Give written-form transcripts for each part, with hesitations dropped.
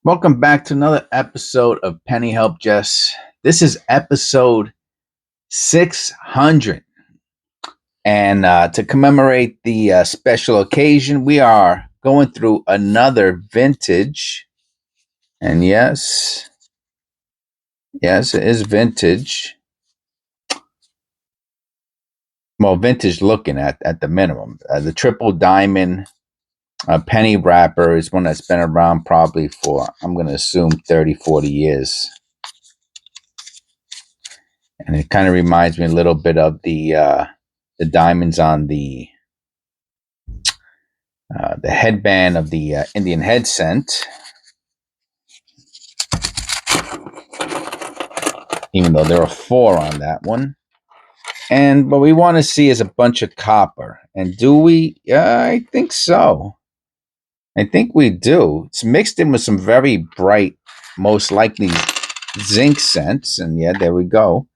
Welcome back to another episode of Penny Help Jess. This is episode 600. And to commemorate the special occasion, we are going through another vintage. And yes, it is vintage. Well, vintage looking at the minimum. The triple diamond penny wrapper is one that's been around probably for, I'm going to assume, 30, 40 years. And it kind of reminds me a little bit of the diamonds on the headband of the Indian head scent. Even though there are 4 on that one. And what we want to see is a bunch of copper. And do we? I think so. I think we do. It's mixed in with some very bright, most likely zinc scents. And yeah, there we go.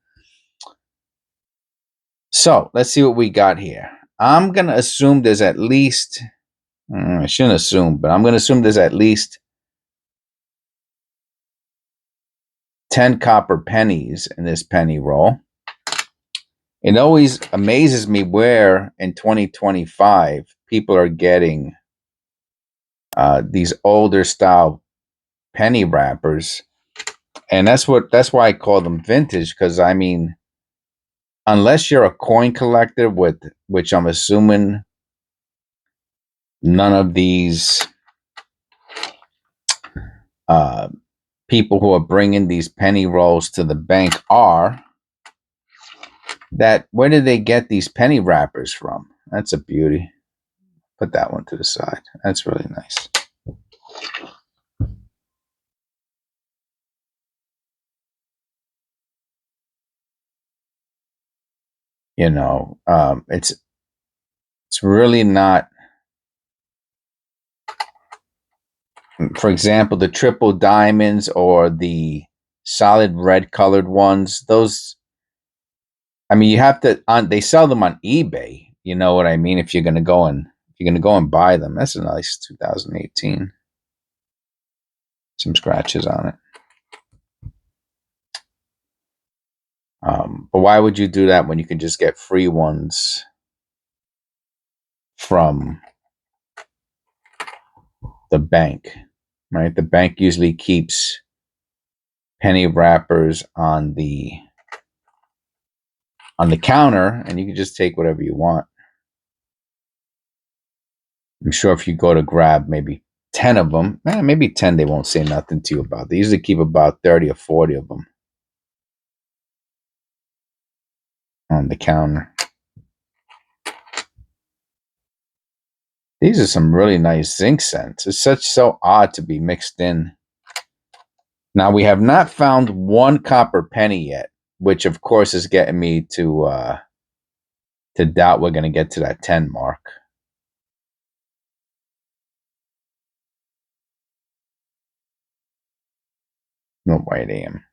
So let's see what we got here. I'm going to assume there's at least, I shouldn't assume, but I'm going to assume there's at least 10 copper pennies in this penny roll. It always amazes me where in 2025 people are getting these older style penny wrappers. And that's why I call them vintage, because I mean, unless you're a coin collector, which I'm assuming none of these people who are bringing these penny rolls to the bank are, that where did they get these penny wrappers from? That's a beauty. Put that one to the side. That's really nice. You know, it's really not. For example, the triple diamonds or the solid red colored ones. Those, I mean, you have to. They sell them on eBay. You know what I mean? If you're gonna go and buy them, that's a nice 2018. Some scratches on it. But why would you do that when you can just get free ones from the bank, right? The bank usually keeps penny wrappers on the counter, and you can just take whatever you want. I'm sure if you go to grab maybe 10 of them, maybe 10 they won't say nothing to you about. They usually keep about 30 or 40 of them on the counter. These are some really nice zinc scents. It's so odd to be mixed in. Now, we have not found one copper penny yet, which of course is getting me to doubt we're going to get to that 10 mark. No white AM.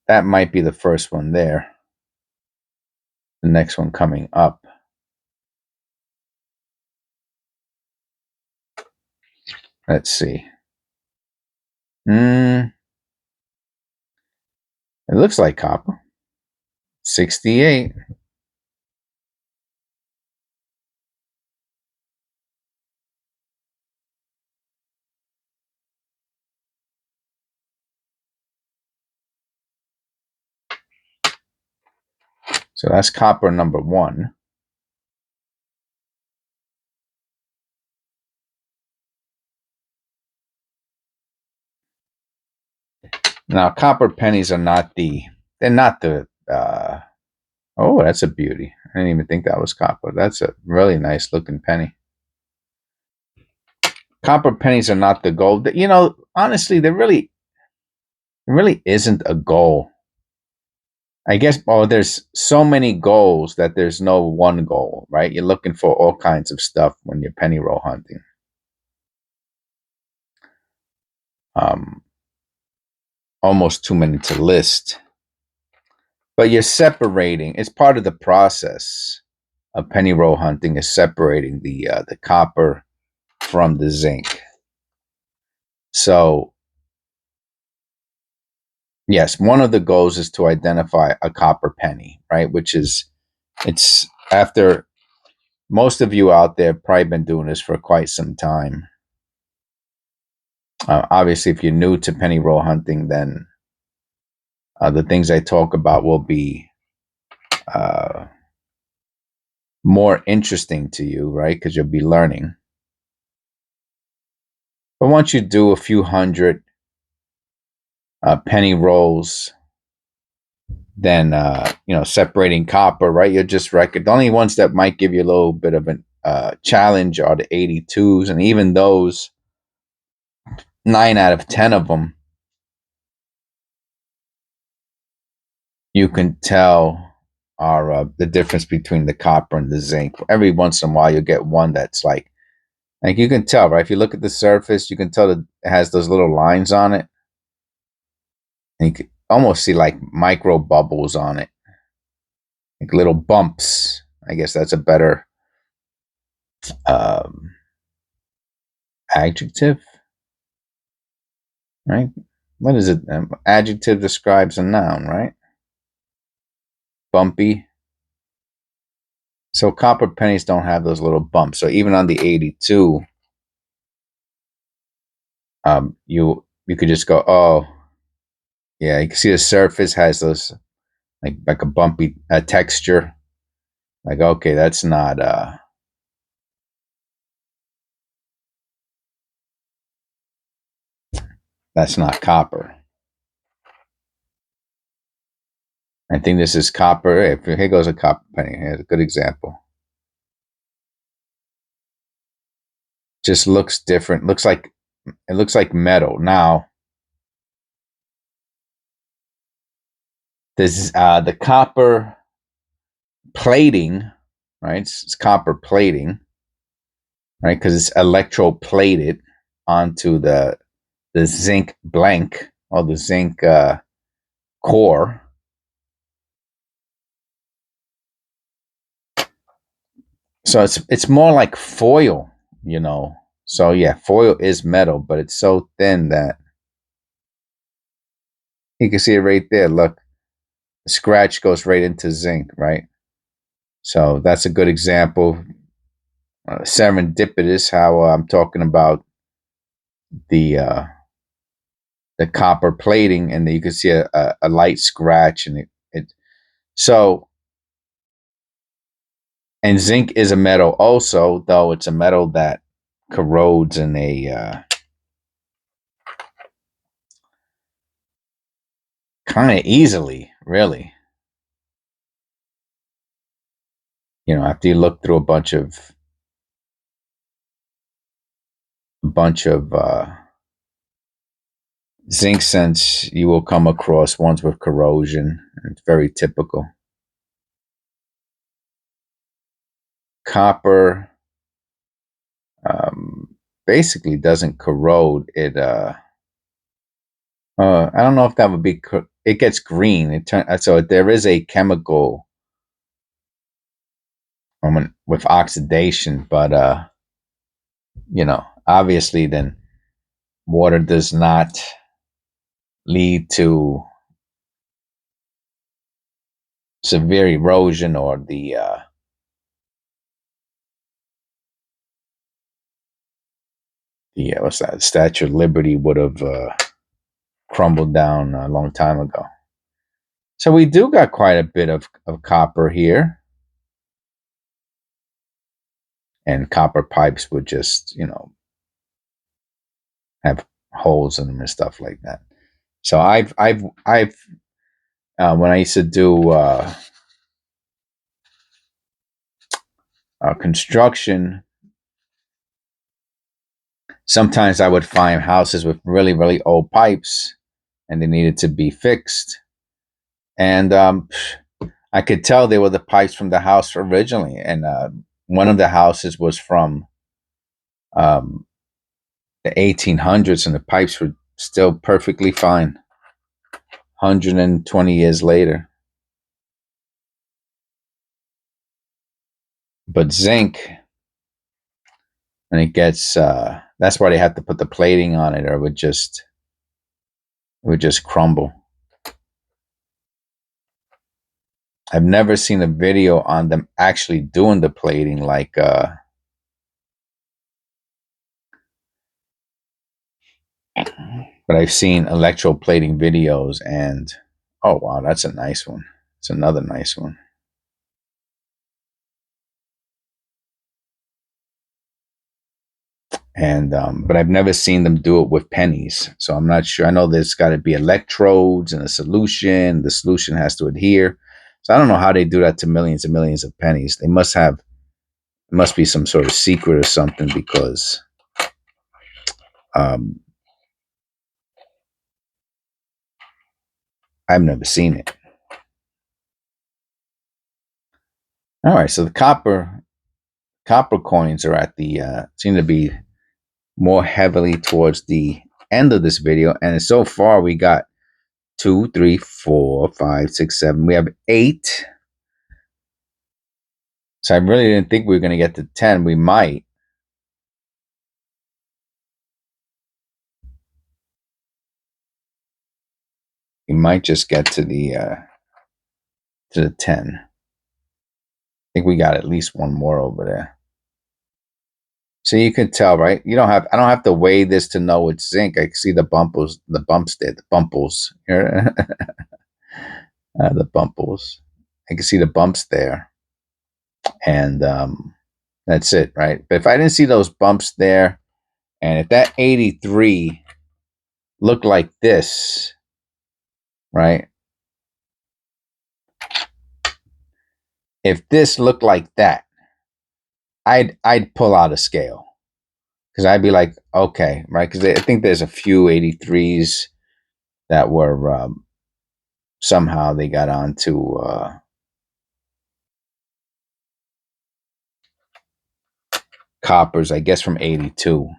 That might be the first one there. The next one coming up. Let's see. It looks like copper. 68. So that's copper number 1. Now, copper pennies are not they're not the, oh, that's a beauty. I didn't even think that was copper. That's a really nice looking penny. Copper pennies are not the gold. You know, honestly, there really isn't a goal. I guess, there's so many goals that there's no one goal, right? You're looking for all kinds of stuff when you're penny roll hunting. Almost too many to list. But you're separating. It's part of the process of penny roll hunting, is separating the copper from the zinc. So yes, one of the goals is to identify a copper penny, right? Which is, it's after most of you out there probably been doing this for quite some time. Obviously, if you're new to penny roll hunting, then the things I talk about will be uh, more interesting to you, right? Because you'll be learning. But once you do a few hundred penny rolls, then separating copper, right? You'll just record. The only ones that might give you a little bit of a challenge are the 82s, and even those, 9 out of 10 of them, you can tell are the difference between the copper and the zinc. Every once in a while, you'll get one that's like you can tell, right? If you look at the surface, you can tell that it has those little lines on it. And you can almost see like micro bubbles on it, like little bumps. I guess that's a better um, adjective, right? What is it? Adjective describes a noun, right? Bumpy. So copper pennies don't have those little bumps. So even on the 82, you could just go, oh, yeah. You can see the surface has those like a bumpy texture. Like, okay, that's not copper. I think this is copper. Here goes a copper penny. Here's a good example. Just looks different. It looks like metal. Now, this is the copper plating, right? It's copper plating, right? Because it's electroplated onto the zinc blank or the zinc core. So it's more like foil, you know. So yeah, foil is metal, but it's so thin that you can see it right there. Look, the scratch goes right into zinc, right? So that's a good example. Serendipitous how I'm talking about the uh, the copper plating, and you can see a light scratch, and it so and zinc is a metal also, though it's a metal that corrodes in a kind of easily, really. After you look through a bunch of zinc scents, you will come across ones with corrosion. It's very typical. Copper basically doesn't corrode. I don't know if that would be. It gets green. So there is a chemical with oxidation, but obviously, then water does not lead to severe erosion or the what's that? Statue of Liberty would have crumbled down a long time ago. So we do got quite a bit of copper here, and copper pipes would just have holes in them and stuff like that. So I've when I used to do construction, sometimes I would find houses with really, really old pipes and they needed to be fixed. And I could tell they were the pipes from the house originally. And one of the houses was from um, the 1800s, and the pipes were still perfectly fine 120 years later. But zinc And it gets, that's why they have to put the plating on it, or it would just crumble. I've never seen a video on them actually doing the plating, like, but I've seen electroplating videos, and oh wow, that's a nice one. It's another nice one. And but I've never seen them do it with pennies, so I'm not sure. I know there's got to be electrodes and a solution. The solution has to adhere. So I don't know how they do that to millions and millions of pennies. They must have, it must be some sort of secret or something, because um, I've never seen it. All right, so the copper coins are at the seem to be more heavily towards the end of this video, and so far we got 2, 3, 4, 5, 6, 7. We have 8. So I really didn't think we were going to get to 10. We might. We might just get to the 10. I think we got at least one more over there. So you can tell, right? I don't have to weigh this to know it's zinc. I can see the bumps there, the bumples. The bumples. I can see the bumps there. And that's it, right? But if I didn't see those bumps there, and if that 83 looked like this, right? If this looked like that, I'd pull out a scale, because I'd be like, okay, right? Because I think there's a few 83s that were somehow they got onto coppers, I guess, from 82.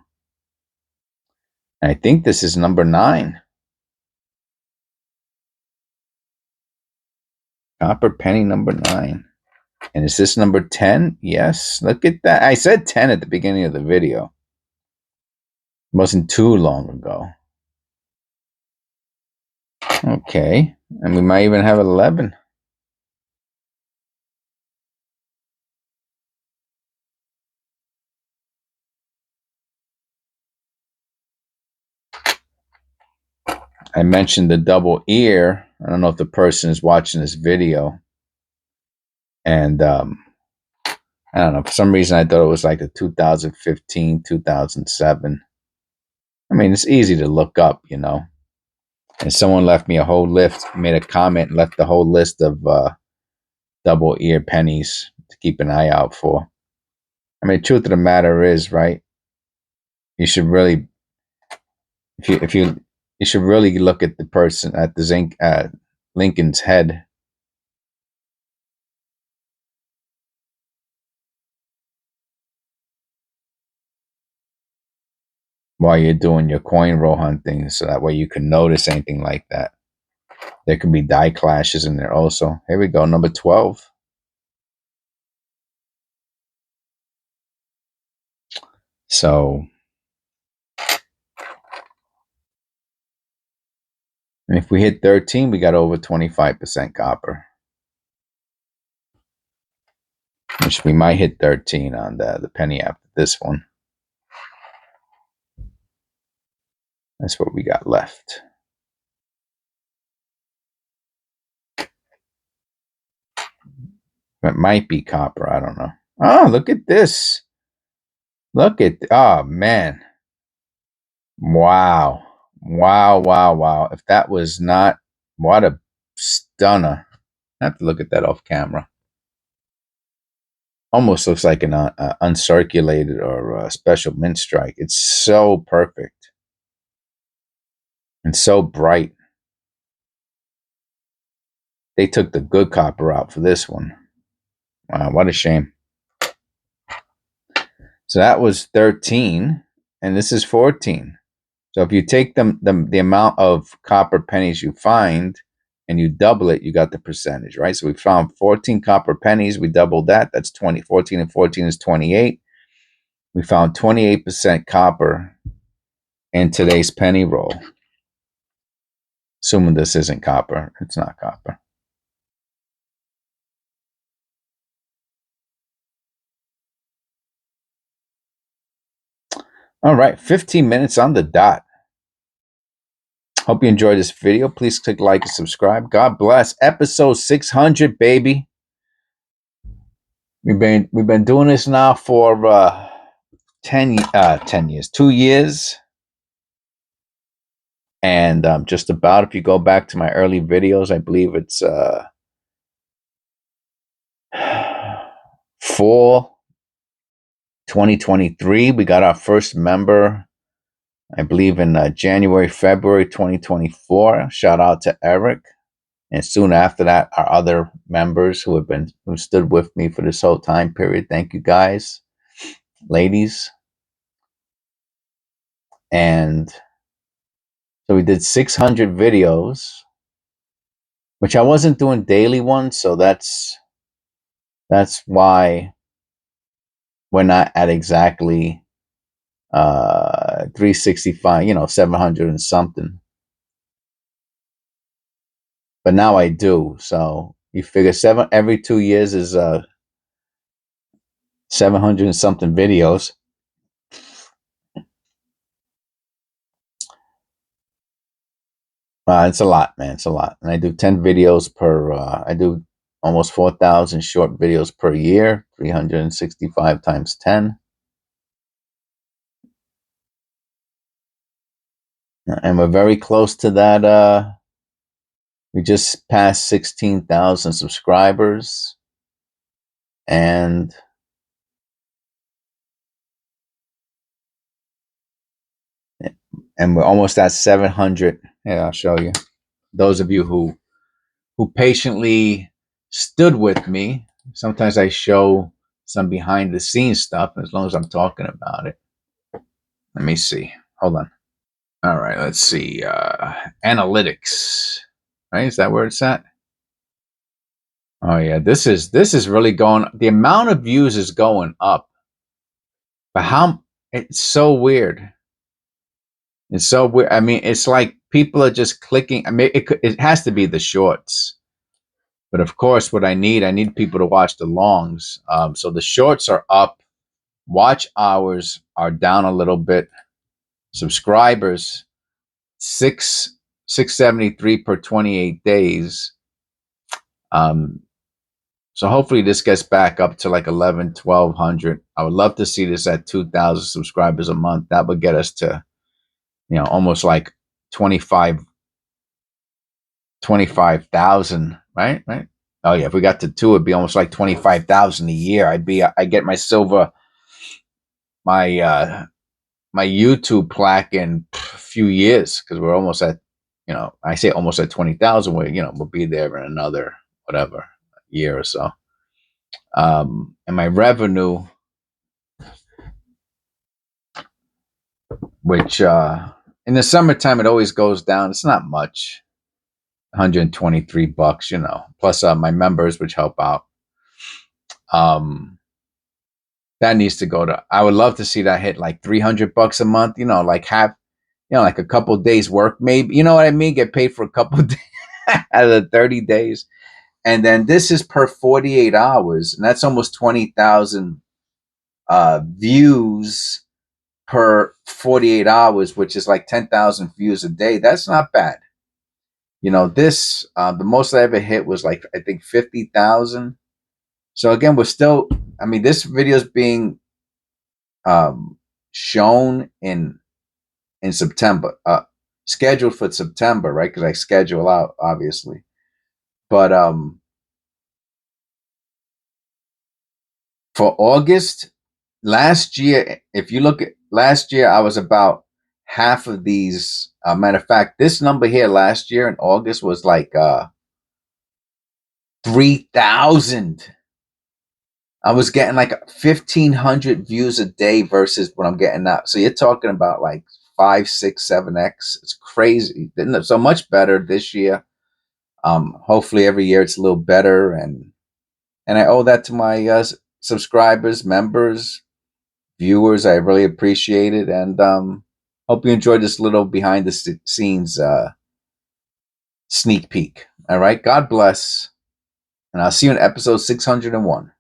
And I think this is number 9. Copper penny number 9. And is this number 10? Yes. Look at that. I said 10 at the beginning of the video. It wasn't too long ago. Okay. And we might even have 11. I mentioned the double ear. I don't know if the person is watching this video. And I don't know. For some reason, I thought it was like the 2015, 2007. I mean, it's easy to look up, And someone left me a whole list, made a comment, and left the whole list of double ear pennies to keep an eye out for. I mean, the truth of the matter is, right? You should really, if you should really look at the person at the zinc Lincoln's head. While you're doing your coin roll hunting, so that way you can notice anything like that. There could be die clashes in there also. Here we go, number 12. So, and if we hit 13, we got over 25% copper. Which we might hit 13 on the penny after this one. That's what we got left. It might be copper. I don't know. Oh, look at this. Look at, oh, man. Wow. Wow, wow, wow. If that was not, what a stunner. I have to look at that off camera. Almost looks like an uncirculated or a special mint strike. It's so perfect. And so bright. They took the good copper out for this one. Wow, what a shame. So that was 13, and this is 14. So if you take the amount of copper pennies you find and you double it, you got the percentage, right? So we found 14 copper pennies. We doubled that. That's 20. 14 and 14 is 28. We found 28% copper in today's penny roll. Assuming this isn't copper. It's not copper. All right, 15 minutes on the dot. Hope you enjoyed this video. Please click like and subscribe. God bless. Episode 600, baby. We've been doing this now for 10 years, 2 years. And just about, if you go back to my early videos, I believe it's fall 2023. We got our first member, I believe, in January, February 2024. Shout out to Eric. And soon after that, our other members who stood with me for this whole time period. Thank you, guys, ladies. And so we did 600 videos, which I wasn't doing daily ones. So that's why we're not at exactly 365, 700 and something. But now I do. So you figure every 2 years is 700 and something videos. It's a lot, man. It's a lot. And I do 10 videos per, I do almost 4,000 short videos per year, 365 times 10. And we're very close to that. We just passed 16,000 subscribers. And we're almost at 700. Yeah, I'll show you. Those of you who patiently stood with me. Sometimes I show some behind the scenes stuff as long as I'm talking about it. Let me see. Hold on. All right, let's see. Analytics. Right? Is that where it's at? Oh yeah, this is really going, the amount of views is going up. But it's so weird. It's so weird. I mean, it's like people are just clicking. I mean, it has to be the shorts. But of course, what I need people to watch the longs. So the shorts are up. Watch hours are down a little bit. Subscribers, 673 per 28 days. So hopefully this gets back up to like 1,100-1,200. I would love to see this at 2,000 subscribers a month. That would get us to, almost like 25,000, right? Oh yeah, if we got to 2, it'd be almost like 25,000 a year. I get my silver, my YouTube plaque in a few years, because we're almost at, I say almost at 20,000. We'll be there in another whatever year or so. And my revenue, which in the summertime it always goes down. It's not much, $123, plus my members, which help out. That needs to go to, I would love to see that hit like $300 a month, like half, like a couple days work, maybe, you know what I mean? Get paid for a couple days out of the 30 days. And then this is per 48 hours, and that's almost 20,000 views per 48 hours, which is like 10,000 views a day. That's not bad. This, the most I ever hit was like, I think 50,000. So again, we're still, I mean, this video is being shown in September, scheduled for September, right? Because I schedule out, obviously. But for August, last year, if you look at last year, I was about half of these. Matter of fact, this number here last year in August was like 3,000. I was getting like 1,500 views a day versus what I'm getting now. So you're talking about like 5, 6, 7x. It's crazy. So much better this year. Hopefully every year it's a little better, and I owe that to my subscribers, members, viewers. I really appreciate it, and hope you enjoyed this little behind the scenes sneak peek. All right, God bless, and I'll see you in episode 601.